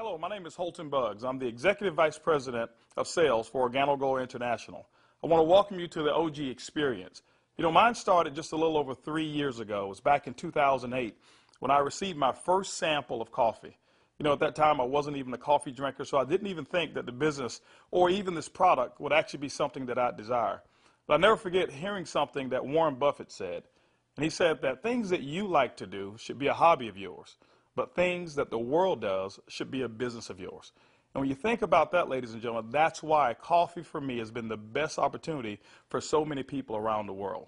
Hello, my name is Holton Buggs. I'm the Executive Vice President of Sales for Organo Gold International. I want to welcome you to the OG experience. Mine started just a little over 3 years ago. It was back in 2008 when I received my first sample of coffee. At that time I wasn't even a coffee drinker, so I didn't even think that the business or even this product would actually be something that I'd desire. But I'll never forget hearing something that Warren Buffett said. And he said that things that you like to do should be a hobby of yours, but things that the world does should be a business of yours. And when you think about that, ladies and gentlemen, that's why coffee for me has been the best opportunity for so many people around the world.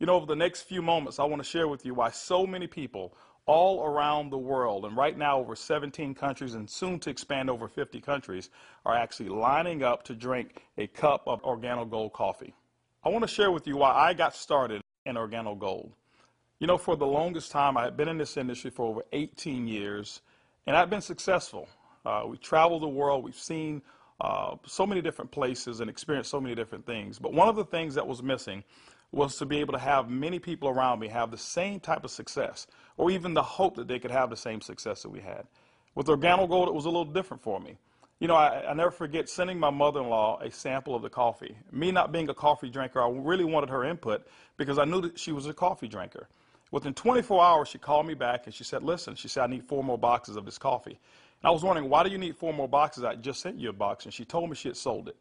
Over the next few moments, I want to share with you why so many people all around the world, and right now over 17 countries and soon to expand over 50 countries, are actually lining up to drink a cup of Organo Gold coffee. I want to share with you why I got started in Organo Gold. For the longest time, I had been in this industry for over 18 years, and I've been successful. We traveled the world. We've seen so many different places and experienced so many different things. But one of the things that was missing was to be able to have many people around me have the same type of success, or even the hope that they could have the same success that we had. With Organo Gold, it was a little different for me. I never forget sending my mother-in-law a sample of the coffee. Me not being a coffee drinker, I really wanted her input because I knew that she was a coffee drinker. Within 24 hours, she called me back and she said, listen, she said, I need 4 more boxes of this coffee. And I was wondering, why do you need 4 more boxes? I just sent you a box. And she told me she had sold it.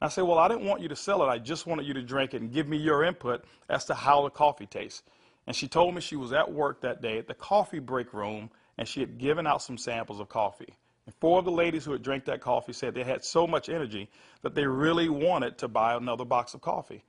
And I said, well, I didn't want you to sell it. I just wanted you to drink it and give me your input as to how the coffee tastes. And she told me she was at work that day at the coffee break room, and she had given out some samples of coffee. And 4 of the ladies who had drank that coffee said they had so much energy that they really wanted to buy another box of coffee.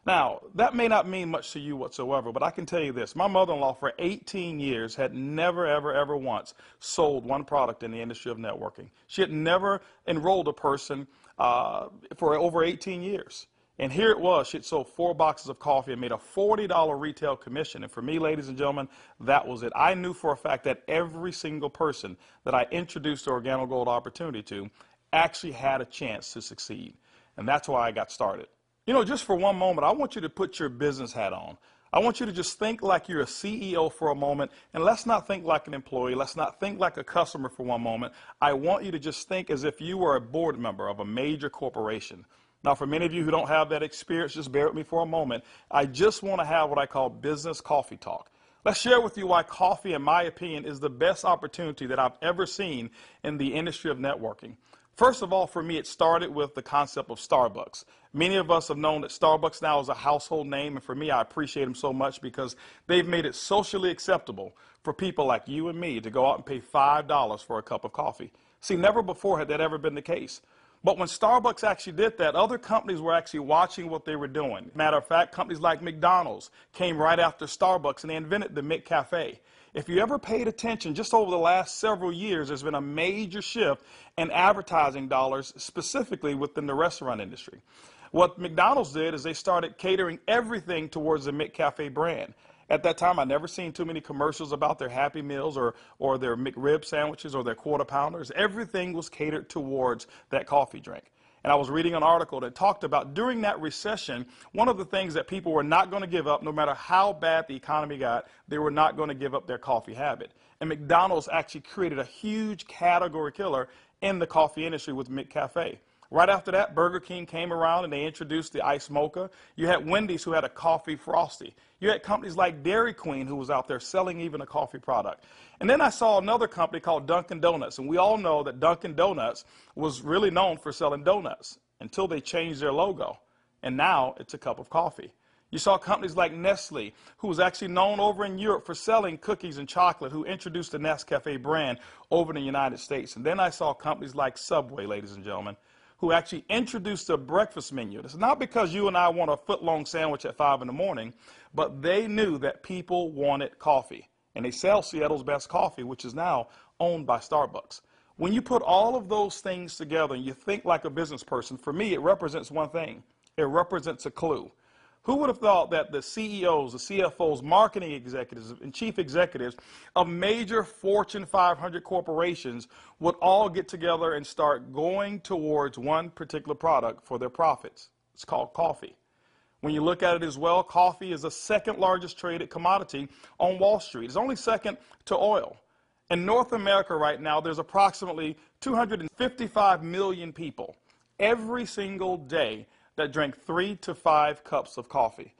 Now, that may not mean much to you whatsoever, but I can tell you this. My mother-in-law for 18 years had never, ever once sold one product in the industry of networking. She had never enrolled a person for over 18 years. And here it was. She had sold 4 boxes of coffee and made a $40 retail commission. And for me, ladies and gentlemen, that was it. I knew for a fact that every single person that I introduced the Organo Gold opportunity to actually had a chance to succeed. And that's why I got started. Just for one moment, I want you to put your business hat on. I want you to just think like you're a CEO for a moment, and let's not think like an employee. Let's not think like a customer for one moment. I want you to just think as if you were a board member of a major corporation. Now, for many of you who don't have that experience, just bear with me for a moment. I just want to have what I call business coffee talk. Let's share with you why coffee, in my opinion, is the best opportunity that I've ever seen in the industry of networking. First of all, for me, it started with the concept of Starbucks. Many of us have known that Starbucks now is a household name, and for me, I appreciate them so much because they've made it socially acceptable for people like you and me to go out and pay $5 for a cup of coffee. See, never before had that ever been the case. But when Starbucks actually did that, other companies were actually watching what they were doing. Matter of fact, companies like McDonald's came right after Starbucks, and they invented the McCafe. If you ever paid attention, just over the last several years, there's been a major shift in advertising dollars, specifically within the restaurant industry. What McDonald's did is they started catering everything towards the McCafe brand. At that time, I'd never seen too many commercials about their Happy Meals or their McRib sandwiches or their Quarter Pounders. Everything was catered towards that coffee drink. And I was reading an article that talked about during that recession, one of the things that people were not going to give up, no matter how bad the economy got, they were not going to give up their coffee habit. And McDonald's actually created a huge category killer in the coffee industry with McCafe. Right after that, Burger King came around and they introduced the Iced Mocha. You had Wendy's who had a coffee frosty. You had companies like Dairy Queen who was out there selling even a coffee product. And then I saw another company called Dunkin' Donuts. And we all know that Dunkin' Donuts was really known for selling donuts until they changed their logo. And now it's a cup of coffee. You saw companies like Nestle, who was actually known over in Europe for selling cookies and chocolate, who introduced the Nescafe brand over in the United States. And then I saw companies like Subway, ladies and gentlemen, who actually introduced a breakfast menu. It's not because you and I want a foot-long sandwich at 5 in the morning, but they knew that people wanted coffee. And they sell Seattle's best coffee, which is now owned by Starbucks. When you put all of those things together and you think like a business person, for me, it represents one thing. It represents a clue. Who would have thought that the CEOs, the CFOs, marketing executives, and chief executives of major Fortune 500 corporations would all get together and start going towards one particular product for their profits? It's called coffee. When you look at it as well, coffee is the second largest traded commodity on Wall Street. It's only second to oil. In North America right now, there's approximately 255 million people every single day that drink 3 to 5 cups of coffee.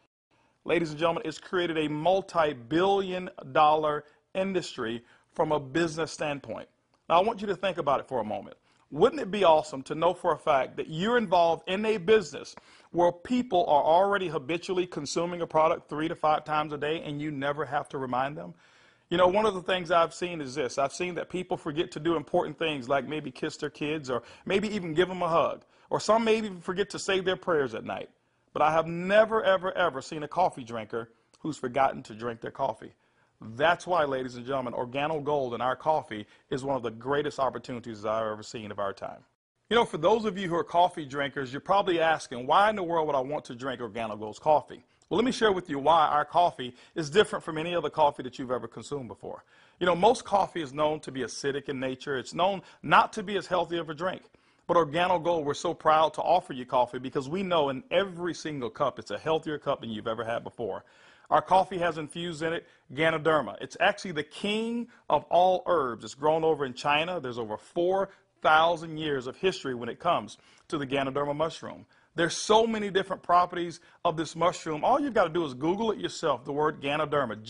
Ladies and gentlemen, it's created a multi-billion-dollar industry from a business standpoint. Now, I want you to think about it for a moment. Wouldn't it be awesome to know for a fact that you're involved in a business where people are already habitually consuming a product 3 to 5 times a day and you never have to remind them? You know, one of the things I've seen is this. I've seen that people forget to do important things like maybe kiss their kids or maybe even give them a hug. Or some maybe even forget to say their prayers at night. But I have never, ever, ever seen a coffee drinker who's forgotten to drink their coffee. That's why, ladies and gentlemen, Organo Gold in our coffee is one of the greatest opportunities I've ever seen of our time. You know, for those of you who are coffee drinkers, you're probably asking, why in the world would I want to drink Organo Gold's coffee? Well, let me share with you why our coffee is different from any other coffee that you've ever consumed before. You know, most coffee is known to be acidic in nature. It's known not to be as healthy of a drink. But Organo Gold, we're so proud to offer you coffee because we know in every single cup it's a healthier cup than you've ever had before. Our coffee has infused in it Ganoderma. It's actually the king of all herbs. It's grown over in China. There's over 4,000 years of history when it comes to the Ganoderma mushroom. There's so many different properties of this mushroom. All you've got to do is Google it yourself, the word Ganoderma,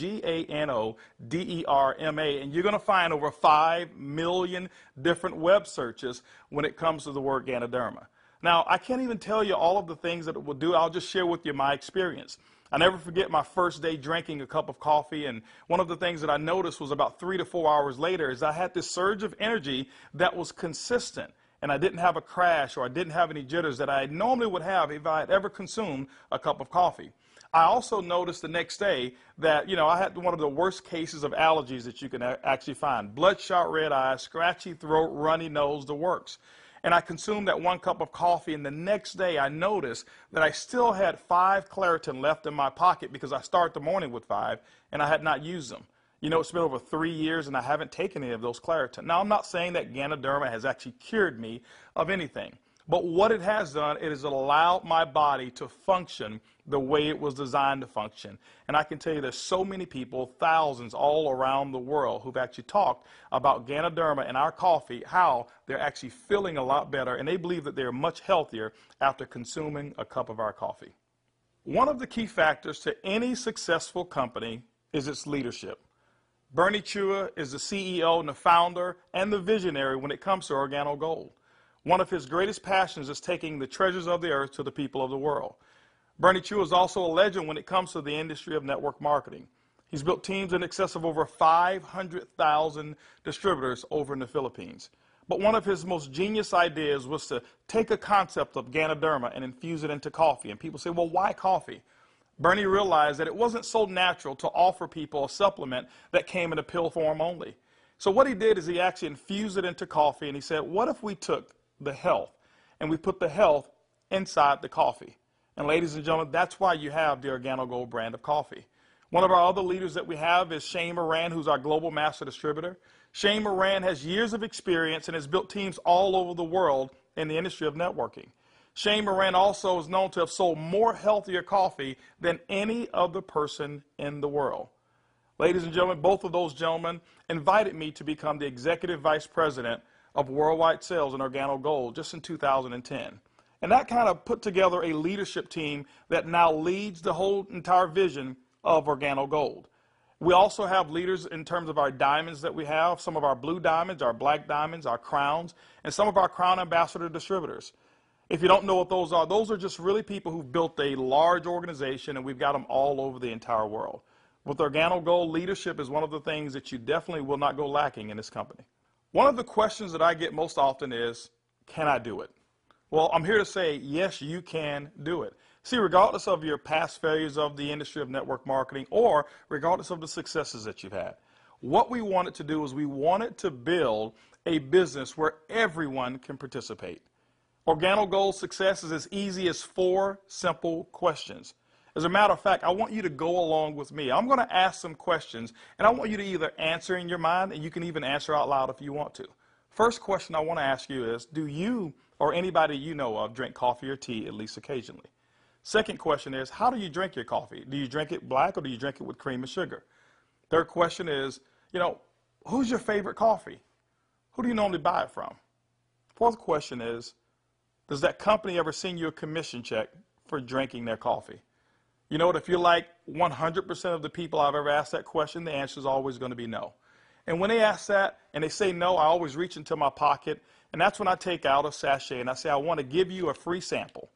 Ganoderma, and you're going to find over 5 million different web searches when it comes to the word Ganoderma. Now, I can't even tell you all of the things that it will do. I'll just share with you my experience. I never forget my first day drinking a cup of coffee, and one of the things that I noticed was about 3 to 4 hours later is I had this surge of energy that was consistent. And I didn't have a crash or I didn't have any jitters that I normally would have if I had ever consumed a cup of coffee. I also noticed the next day that, you know, I had one of the worst cases of allergies that you can actually find. Bloodshot red eyes, scratchy throat, runny nose, the works. And I consumed that 1 cup of coffee, and the next day I noticed that I still had 5 Claritin left in my pocket because I start the morning with 5 and I had not used them. You know, it's been over 3 years and I haven't taken any of those Claritin. Now, I'm not saying that Ganoderma has actually cured me of anything. But what it has done, it has allowed my body to function the way it was designed to function. And I can tell you there's so many people, thousands all around the world, who've actually talked about Ganoderma and our coffee, how they're actually feeling a lot better, and they believe that they're much healthier after consuming a cup of our coffee. One of the key factors to any successful company is its leadership. Bernie Chua is the CEO and the founder and the visionary when it comes to Organo Gold. One of his greatest passions is taking the treasures of the earth to the people of the world. Bernie Chua is also a legend when it comes to the industry of network marketing. He's built teams in excess of over 500,000 distributors over in the Philippines. But one of his most genius ideas was to take a concept of Ganoderma and infuse it into coffee. And people say, well, why coffee? Bernie realized that it wasn't so natural to offer people a supplement that came in a pill form only. So what he did is he actually infused it into coffee, and he said, what if we took the health and we put the health inside the coffee? And ladies and gentlemen, that's why you have the Organo Gold brand of coffee. One of our other leaders that we have is Shane Moran, who's our global master distributor. Shane Moran has years of experience and has built teams all over the world in the industry of networking. Shane Moran also is known to have sold more healthier coffee than any other person in the world. Ladies and gentlemen, both of those gentlemen invited me to become the Executive Vice President of Worldwide Sales in Organo Gold just in 2010. And that kind of put together a leadership team that now leads the whole entire vision of Organo Gold. We also have leaders in terms of our diamonds that we have, some of our blue diamonds, our black diamonds, our crowns, and some of our crown ambassador distributors. If you don't know what those are just really people who've built a large organization, and we've got them all over the entire world. With Organo Gold, leadership is one of the things that you definitely will not go lacking in this company. One of the questions that I get most often is, can I do it? Well, I'm here to say, yes, you can do it. See, regardless of your past failures of the industry of network marketing or regardless of the successes that you've had, what we wanted to do is we wanted to build a business where everyone can participate. Organo Gold's success is as easy as 4 simple questions. As a matter of fact, I want you to go along with me. I'm going to ask some questions, and I want you to either answer in your mind, and you can even answer out loud if you want to. First question I want to ask you is, do you or anybody you know of drink coffee or tea at least occasionally? Second question is, how do you drink your coffee? Do you drink it black or do you drink it with cream and sugar? Third question is, Who's your favorite coffee? Who do you normally buy it from? Fourth question is, does that company ever send you a commission check for drinking their coffee? You know what, if you're like 100% of the people I've ever asked that question, the answer is always going to be no. And when they ask that and they say no, I always reach into my pocket, and that's when I take out a sachet and I say, I want to give you a free sample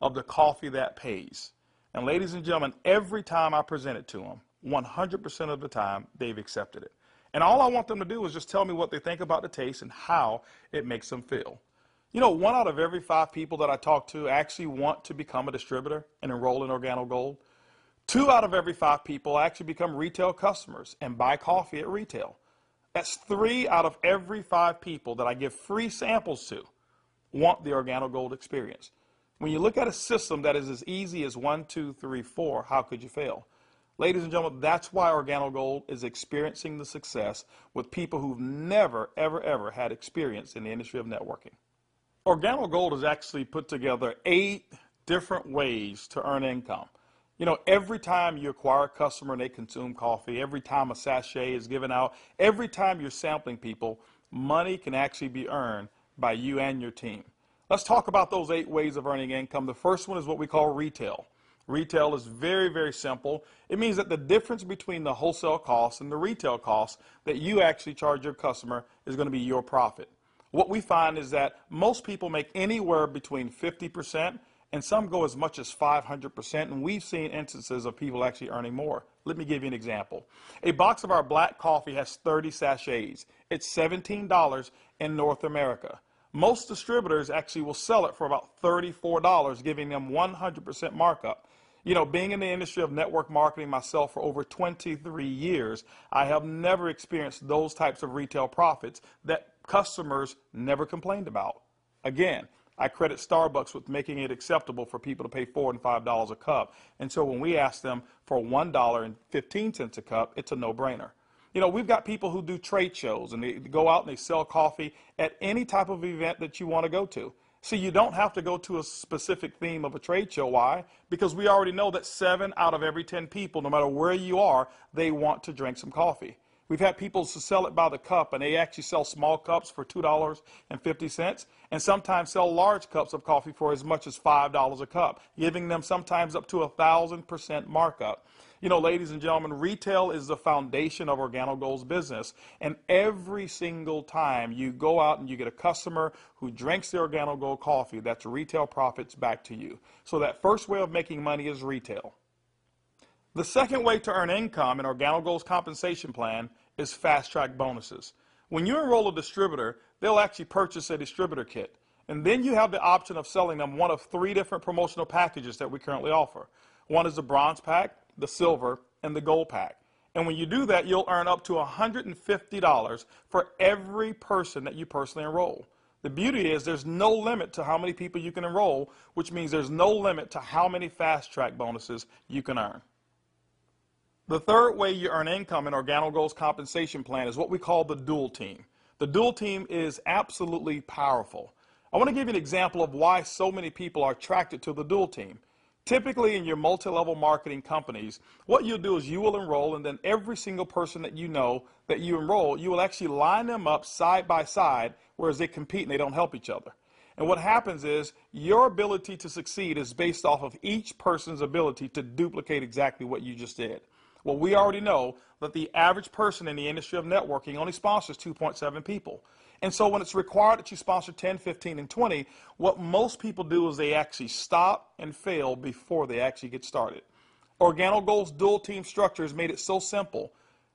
of the coffee that pays. And ladies and gentlemen, every time I present it to them, 100% of the time, they've accepted it. And all I want them to do is just tell me what they think about the taste and how it makes them feel. You know, 1 out of every 5 people that I talk to actually want to become a distributor and enroll in Organo Gold. 2 out of every 5 people actually become retail customers and buy coffee at retail. That's 3 out of every 5 people that I give free samples to want the Organo Gold experience. When you look at a system that is as easy as 1, 2, 3, 4, how could you fail? Ladies and gentlemen, that's why Organo Gold is experiencing the success with people who've never, ever, ever had experience in the industry of networking. Organo Gold has actually put together 8 different ways to earn income. You know, every time you acquire a customer and they consume coffee, every time a sachet is given out, every time you're sampling people, money can actually be earned by you and your team. Let's talk about those 8 ways of earning income. The first one is what we call retail. Retail is very, very simple. It means that the difference between the wholesale cost and the retail cost that you actually charge your customer is going to be your profit. What we find is that most people make anywhere between 50% and some go as much as 500%, and we've seen instances of people actually earning more. Let me give you an example. A box of our black coffee has 30 sachets. It's $17 in North America. Most distributors actually will sell it for about $34, giving them 100% markup. You know, being in the industry of network marketing myself for over 23 years, I have never experienced those types of retail profits that customers never complained about. Again, I credit Starbucks with making it acceptable for people to pay $4 and $5 a cup. And so when we ask them for $1.15 a cup, it's a no-brainer. You know, we've got people who do trade shows and they go out and they sell coffee at any type of event that you want to go to. See, you don't have to go to a specific theme of a trade show. Why? Because we already know that 7 out of every 10 people, no matter where you are, they want to drink some coffee. We've had people sell it by the cup, and they actually sell small cups for $2.50, and sometimes sell large cups of coffee for as much as $5 a cup, giving them sometimes up to 1,000% markup. You know, ladies and gentlemen, retail is the foundation of Organo Gold's business, and every single time you go out and you get a customer who drinks the Organo Gold coffee, that's retail profits back to you. So that first way of making money is retail. The second way to earn income in Organo Gold's compensation plan is fast-track bonuses. When you enroll a distributor, they'll actually purchase a distributor kit. And then you have the option of selling them one of 3 different promotional packages that we currently offer. One is the bronze pack, the silver, and the gold pack. And when you do that, you'll earn up to $150 for every person that you personally enroll. The beauty is there's no limit to how many people you can enroll, which means there's no limit to how many fast-track bonuses you can earn. The third way you earn income in Organo Gold's compensation plan is what we call the dual team. The dual team is absolutely powerful. I want to give you an example of why so many people are attracted to the dual team. Typically in your multi-level marketing companies, what you'll do is you will enroll, and then every single person that you know that you enroll, you will actually line them up side by side, whereas they compete and they don't help each other. And what happens is your ability to succeed is based off of each person's ability to duplicate exactly what you just did. Well, we already know that the average person in the industry of networking only sponsors 2.7 people. And so when it's required that you sponsor 10, 15, and 20, what most people do is they actually stop and fail before they actually get started. Organo Gold's dual team structure has made it so simple.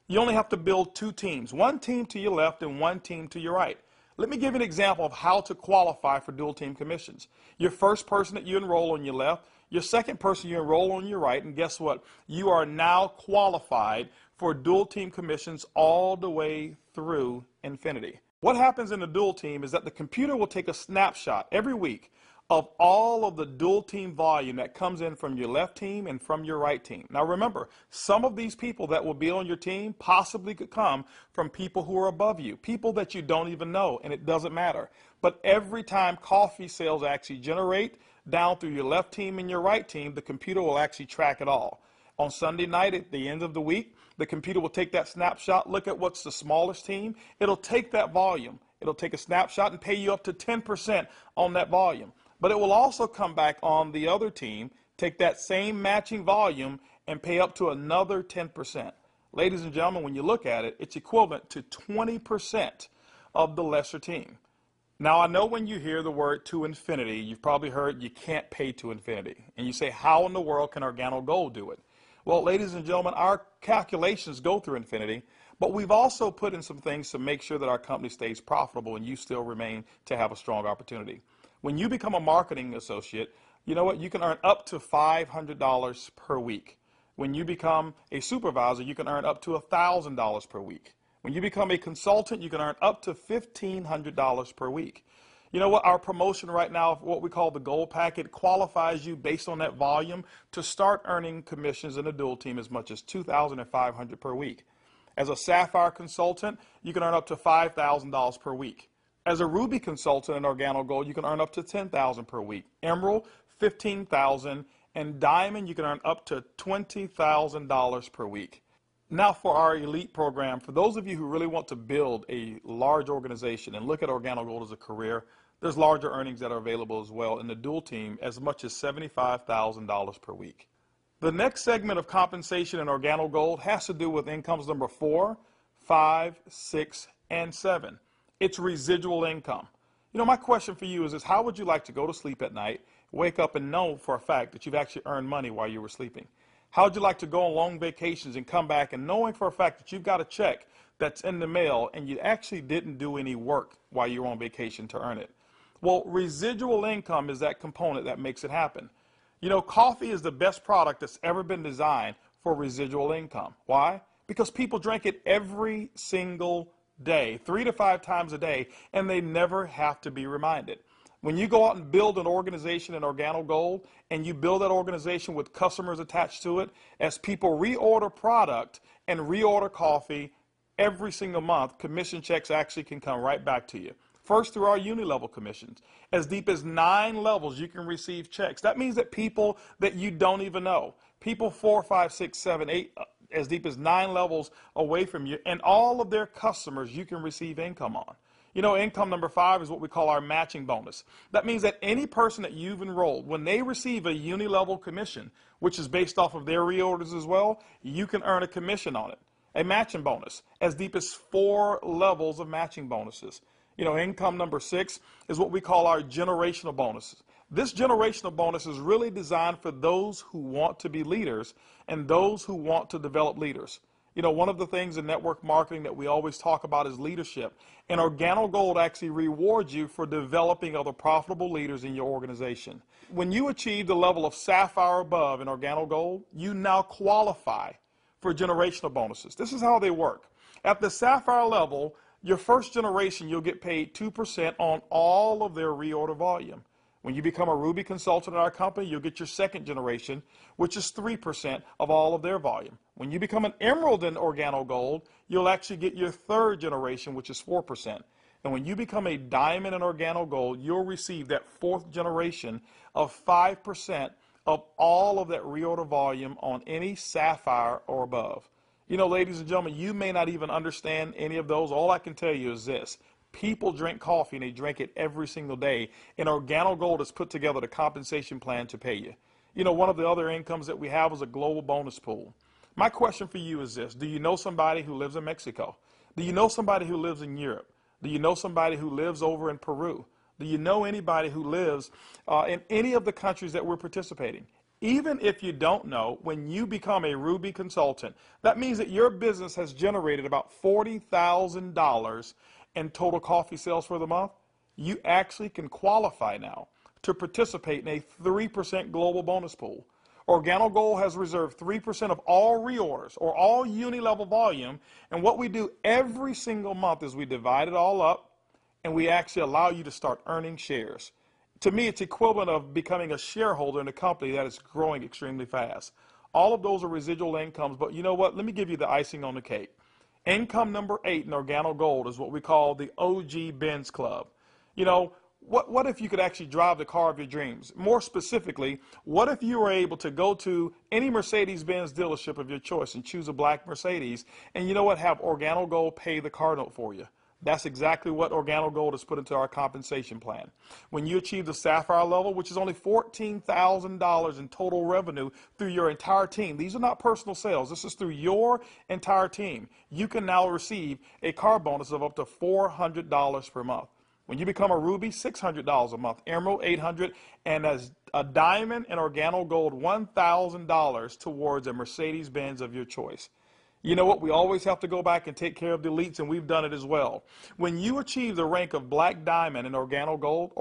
You only have to build 2 teams, 1 team to your left and 1 team to your right. Let me give you an example of how to qualify for dual team commissions. Your first person that you enroll on your left, your second person you enroll on your right, and guess what? You are now qualified for dual team commissions all the way through infinity. What happens in the dual team is that the computer will take a snapshot every week of all of the dual team volume that comes in from your left team and from your right team. Now remember, some of these people that will be on your team possibly could come from people who are above you, people that you don't even know, and it doesn't matter. But every time coffee sales actually generate down through your left team and your right team, the computer will actually track it all. On Sunday night at the end of the week, The computer will take that snapshot, look at what's the smallest team. It'll take that volume. It'll take a snapshot and pay you up to 10% on that volume. But it will also come back on the other team, take that same matching volume and pay up to another 10%. Ladies and gentlemen, when you look at it, it's equivalent to 20% of the lesser team. Now, I know when you hear the word to infinity, you've probably heard you can't pay to infinity. And you say, how in the world can Organo Gold do it? Well, ladies and gentlemen, our calculations go through infinity, but we've also put in some things to make sure that our company stays profitable and you still remain to have a strong opportunity. When you become a marketing associate, you know what? You can earn up to $500 per week. When you become a supervisor, you can earn up to $1,000 per week. When you become a consultant, you can earn up to $1,500 per week. You know what? Our promotion right now, what we call the Gold Packet, qualifies you based on that volume to start earning commissions in a dual team as much as $2,500 per week. As a Sapphire consultant, you can earn up to $5,000 per week. As a Ruby consultant in Organo Gold, you can earn up to $10,000 per week. Emerald, $15,000, and Diamond, you can earn up to $20,000 per week. Now for our elite program, for those of you who really want to build a large organization and look at Organo Gold as a career, there's larger earnings that are available as well in the dual team, as much as $75,000 per week. The next segment of compensation in Organo Gold has to do with incomes number 4, 5, 6, and 7. It's residual income. You know, my question for you is how would you like to go to sleep at night, wake up and know for a fact that you've actually earned money while you were sleeping? How would you like to go on long vacations and come back and knowing for a fact that you've got a check that's in the mail and you actually didn't do any work while you were on vacation to earn it? Well, residual income is that component that makes it happen. You know, coffee is the best product that's ever been designed for residual income. Why? Because people drink it every single day, 3 to 5 times a day, and they never have to be reminded. When you go out and build an organization in Organo Gold and you build that organization with customers attached to it, as people reorder product and reorder coffee every single month, commission checks actually can come right back to you. First, through our uni-level commissions. As deep as 9 levels, you can receive checks. That means that people that you don't even know, people 4, 5, 6, 7, 8, as deep as 9 levels away from you, and all of their customers you can receive income on. You know, income number 5 is what we call our matching bonus. That means that any person that you've enrolled, when they receive a uni-level commission, which is based off of their reorders as well, you can earn a commission on it. A matching bonus, as deep as 4 levels of matching bonuses. You know, income number 6 is what we call our generational bonuses. This generational bonus is really designed for those who want to be leaders and those who want to develop leaders. You know, one of the things in network marketing that we always talk about is leadership. And Organo Gold actually rewards you for developing other profitable leaders in your organization. When you achieve the level of Sapphire above in Organo Gold, you now qualify for generational bonuses. This is how they work. At the Sapphire level, your first generation, you'll get paid 2% on all of their reorder volume. When you become a Ruby consultant in our company, you'll get your second generation, which is 3% of all of their volume. When you become an Emerald in Organo Gold, you'll actually get your third generation, which is 4%. And when you become a Diamond in Organo Gold, you'll receive that fourth generation of 5% of all of that reorder volume on any Sapphire or above. You know, ladies and gentlemen, you may not even understand any of those. All I can tell you is this. People drink coffee and they drink it every single day. And Organo Gold has put together the compensation plan to pay you. You know, one of the other incomes that we have is a global bonus pool. My question for you is this. Do you know somebody who lives in Mexico? Do you know somebody who lives in Europe? Do you know somebody who lives over in Peru? Do you know anybody who lives in any of the countries that we're participating? Even if you don't know, when you become a Ruby consultant, that means that your business has generated about $40,000 in total coffee sales for the month. You actually can qualify now to participate in a 3% global bonus pool. Organo Gold has reserved 3% of all reorders or all uni-level volume, and what we do every single month is we divide it all up and we actually allow you to start earning shares. To me, it's equivalent of becoming a shareholder in a company that is growing extremely fast. All of those are residual incomes, but you know what? Let me give you the icing on the cake. Income number 8 in Organo Gold is what we call the OG Benz Club. You know, what if you could actually drive the car of your dreams? More specifically, what if you were able to go to any Mercedes-Benz dealership of your choice and choose a black Mercedes, and you know what, have Organo Gold pay the car note for you? That's exactly what Organo Gold has put into our compensation plan. When you achieve the Sapphire level, which is only $14,000 in total revenue through your entire team, these are not personal sales, this is through your entire team, you can now receive a car bonus of up to $400 per month. When you become a Ruby, $600 a month, Emerald, $800, and as a Diamond and Organo Gold, $1,000 towards a Mercedes-Benz of your choice. You know what? We always have to go back and take care of the elites, and we've done it as well. When you achieve the rank of Black Diamond in Organo Gold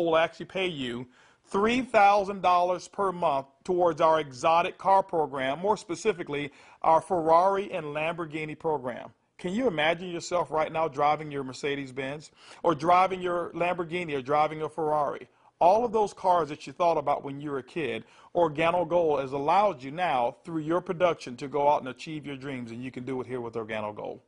will actually pay you $3,000 per month towards our exotic car program, more specifically, our Ferrari and Lamborghini program. Can you imagine yourself right now driving your Mercedes-Benz or driving your Lamborghini or driving a Ferrari? All of those cars that you thought about when you were a kid, Organo Gold has allowed you now through your production to go out and achieve your dreams, and you can do it here with Organo Gold.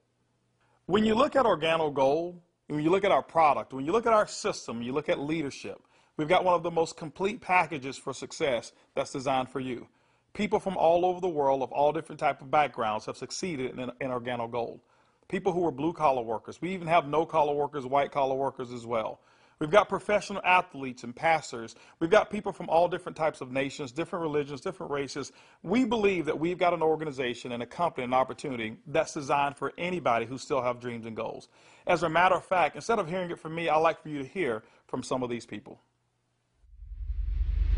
When you look at Organo Gold, when you look at our product, when you look at our system, you look at leadership, we've got one of the most complete packages for success that's designed for you. People from all over the world of all different types of backgrounds have succeeded in Organo Gold. People who are blue-collar workers. We even have no-collar workers, white-collar workers as well. We've got professional athletes and pastors. We've got people from all different types of nations, different religions, different races. We believe that we've got an organization and a company and an opportunity that's designed for anybody who still have dreams and goals. As a matter of fact, instead of hearing it from me, I'd like for you to hear from some of these people.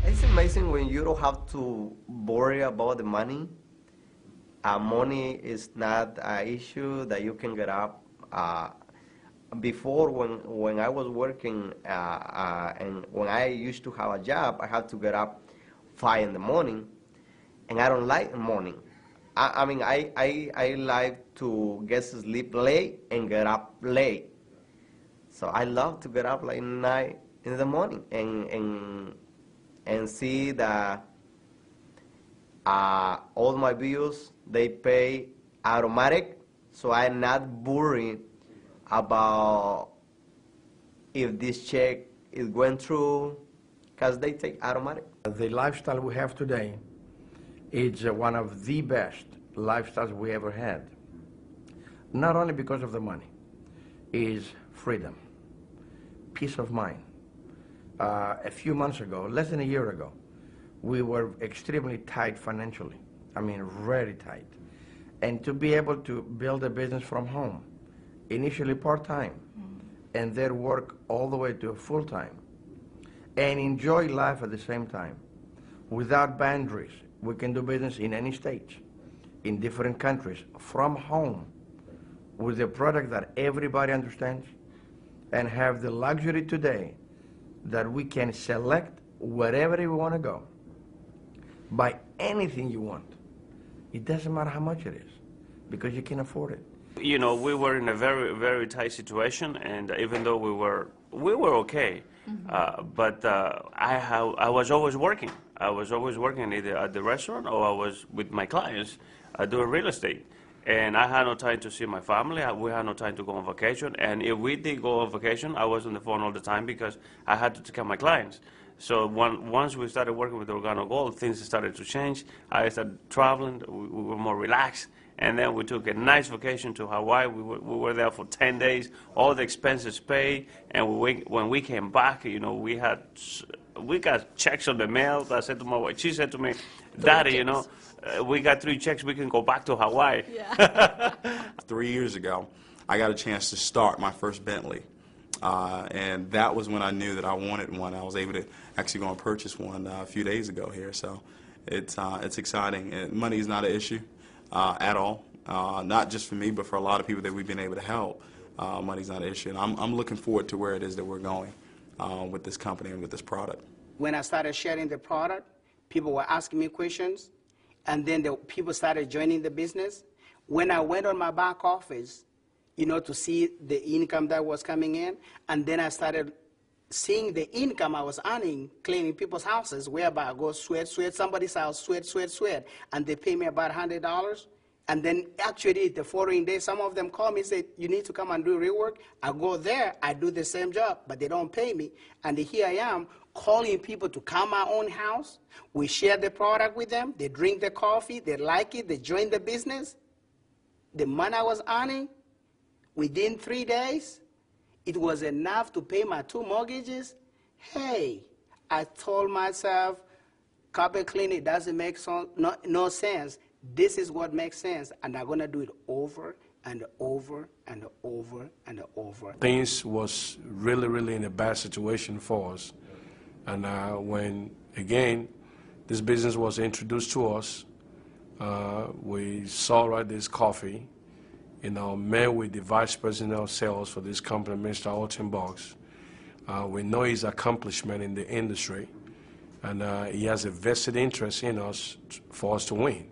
It's amazing when you don't have to worry about the money. Money is not an issue that you can get up. Before, when I was working and when I used to have a job, I had to get up 5 in the morning, and I don't like the morning. I mean, I like to get to sleep late and get up late. So I love to get up like 9 in the morning and see that all my bills, they pay automatic, so I'm not worried about if this check is going through, because they take automatic. The lifestyle we have today is one of the best lifestyles we ever had. Not only because of the money, is freedom, peace of mind. A few months ago, less than a year ago, we were extremely tight financially. I mean, very tight. And to be able to build a business from home, initially part-time, and then work all the way to full-time, and enjoy life at the same time, without boundaries. We can do business in any state, in different countries, from home, with a product that everybody understands, and have the luxury today that we can select wherever we want to go, buy anything you want. It doesn't matter how much it is, because you can afford it. You know, we were in a very, very tight situation, and even though we were okay, but I was always working. I was always working either at the restaurant or I was with my clients doing real estate. And I had no time to see my family. We had no time to go on vacation. And if we did go on vacation, I was on the phone all the time because I had to take care of my clients. So once we started working with Organo Gold, things started to change. I started traveling. We were more relaxed. And then we took a nice vacation to Hawaii. We were there for 10 days, all the expenses paid. And when we came back, you know, we got checks on the mail. I said to my wife, she said to me, Daddy, you know, we got 3 checks, we can go back to Hawaii. Yeah. 3 years ago, I got a chance to start my first Bentley. And that was when I knew that I wanted one. I was able to actually go and purchase one a few days ago here. So it's exciting. And money is not an issue at all. Not just for me, but for a lot of people that we've been able to help. Money's not an issue. And I'm looking forward to where it is that we're going with this company and with this product. When I started sharing the product, people were asking me questions. And then the people started joining the business. When I went on my back office, you know, to see the income that was coming in, and then I started seeing the income I was earning cleaning people's houses, whereby I go sweat somebody's house, sweat, and they pay me about $100. And then actually the following day, some of them call me and say, you need to come and do rework. I go there, I do the same job, but they don't pay me. And here I am calling people to come my own house. We share the product with them. They drink the coffee. They like it. They join the business. The money I was earning, within 3 days, it was enough to pay my 2 mortgages. Hey, I told myself, carpet cleaning doesn't make no sense. This is what makes sense, and I'm going to do it over and over and over and over. Things was really in a bad situation for us. And when, again, this business was introduced to us, we saw this coffee, met with the vice president of sales for this company, Mr. Alton Box. We know his accomplishment in the industry, and he has a vested interest in us for us to win.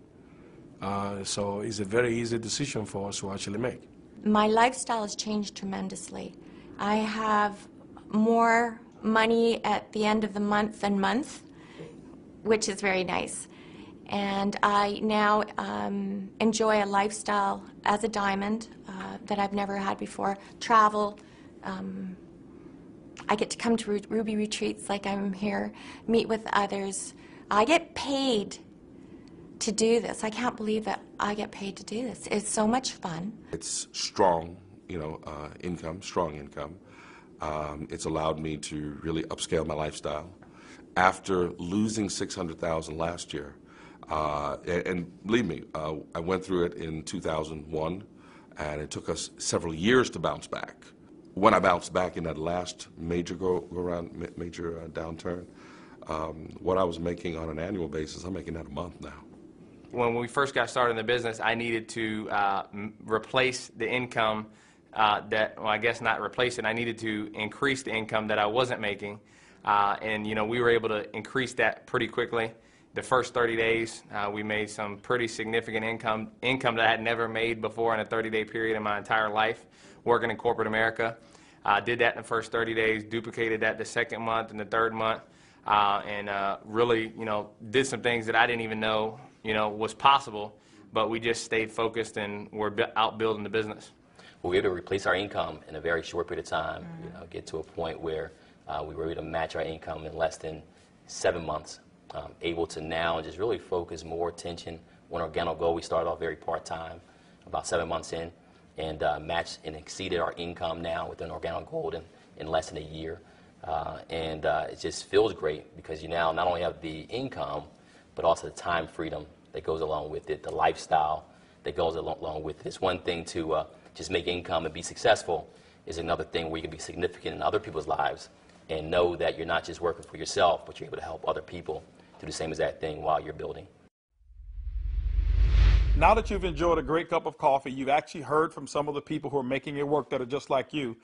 So it's a very easy decision for us to actually make. My lifestyle has changed tremendously. I have more money at the end of the month than month, which is very nice. And I now enjoy a lifestyle as a diamond that I've never had before. Travel. I get to come to Ruby retreats like I'm here, meet with others. I get paid to do this. I can't believe that I get paid to do this. It's so much fun. It's strong, income, strong income. It's allowed me to really upscale my lifestyle. After losing $600,000 last year, and believe me, I went through it in 2001, and it took us several years to bounce back. When I bounced back in that last major downturn, what I was making on an annual basis, I'm making that a month now. When we first got started in the business, I needed to replace the income I guess not replace it. I needed to increase the income that I wasn't making. And we were able to increase that pretty quickly. The first 30 days, we made some pretty significant income that I had never made before in a 30-day period in my entire life working in corporate America. Did that in the first 30 days, duplicated that the second month and the third month, and really, did some things that I didn't even know, was possible, but we just stayed focused and we're out building the business. We were able to replace our income in a very short period of time, get to a point where we were able to match our income in less than 7 months. Able to now just really focus more attention on Organo Gold. We started off very part-time, about 7 months in, and matched and exceeded our income now within Organo Gold in less than a year. It just feels great because you now not only have the income, but also the time freedom that goes along with it, the lifestyle that goes along with it. It's one thing to just make income and be successful. Is another thing where you can be significant in other people's lives and know that you're not just working for yourself, but you're able to help other people do the same exact thing while you're building. Now that you've enjoyed a great cup of coffee, you've actually heard from some of the people who are making it work that are just like you.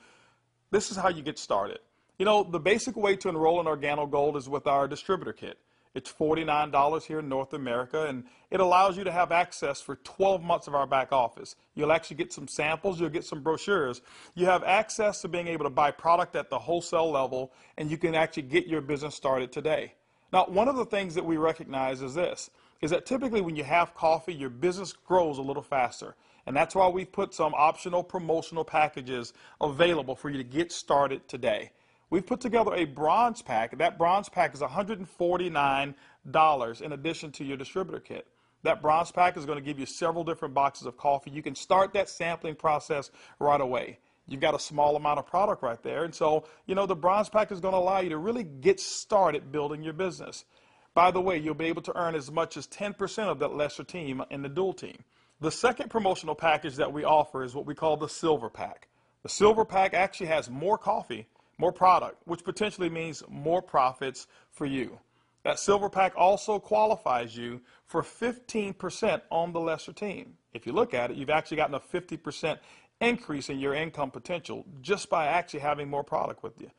This is how you get started. The basic way to enroll in Organo Gold is with our distributor kit. It's $49 here in North America, and it allows you to have access for 12 months of our back office. You'll actually get some samples, you'll get some brochures. You have access to being able to buy product at the wholesale level, and you can actually get your business started today. Now, one of the things that we recognize is this, is that typically when you have coffee, your business grows a little faster. And that's why we've put some optional promotional packages available for you to get started today. We've put together a bronze pack. That bronze pack is $149 in addition to your distributor kit. That bronze pack is going to give you several different boxes of coffee. You can start that sampling process right away. You've got a small amount of product right there. And so, the bronze pack is going to allow you to really get started building your business. By the way, you'll be able to earn as much as 10% of that lesser team in the dual team. The second promotional package that we offer is what we call the silver pack. The silver pack actually has more coffee, more product, which potentially means more profits for you. That silver pack also qualifies you for 15% on the lesser team. If you look at it, you've actually gotten a 50% increase in your income potential just by actually having more product with you.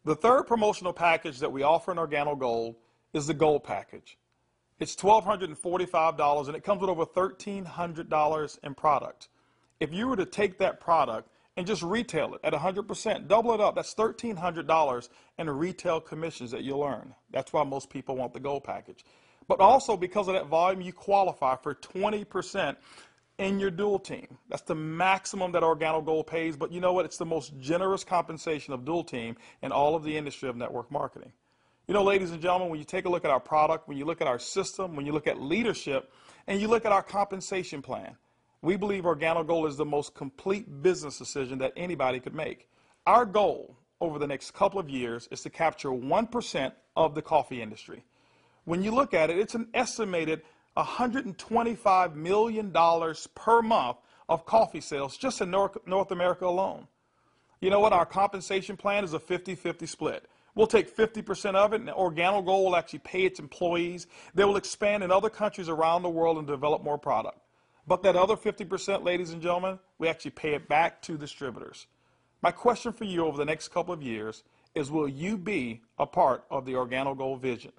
The third promotional package that we offer in Organo Gold is the Gold package. It's $1,245 and it comes with over $1,300 in product. If you were to take that product and just retail it at 100%, double it up, that's $1,300 in retail commissions that you'll earn. That's why most people want the Gold package. But also because of that volume, you qualify for 20% in your dual team. That's the maximum that Organo Gold pays, but you know what? It's the most generous compensation of dual team in all of the industry of network marketing. You know, ladies and gentlemen, when you take a look at our product, when you look at our system, when you look at leadership, and you look at our compensation plan, we believe Organo Gold is the most complete business decision that anybody could make. Our goal over the next couple of years is to capture 1% of the coffee industry. When you look at it, it's an estimated $125 million per month of coffee sales just in North America alone. You know what? Our compensation plan is a 50-50 split. We'll take 50% of it, and Organo Gold will actually pay its employees. They will expand in other countries around the world and develop more product. But that other 50%, ladies and gentlemen, we actually pay it back to distributors. My question for you over the next couple of years is, will you be a part of the Organo Gold vision?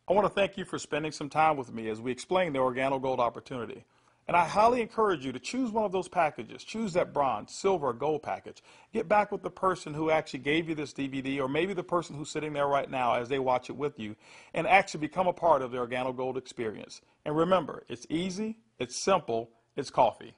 I want to thank you for spending some time with me as we explain the Organo Gold opportunity. And I highly encourage you to choose one of those packages. Choose that bronze, silver, or gold package. Get back with the person who actually gave you this DVD, or maybe the person who's sitting there right now as they watch it with you, and actually become a part of the Organo Gold experience. And remember, it's easy, it's simple, it's coffee.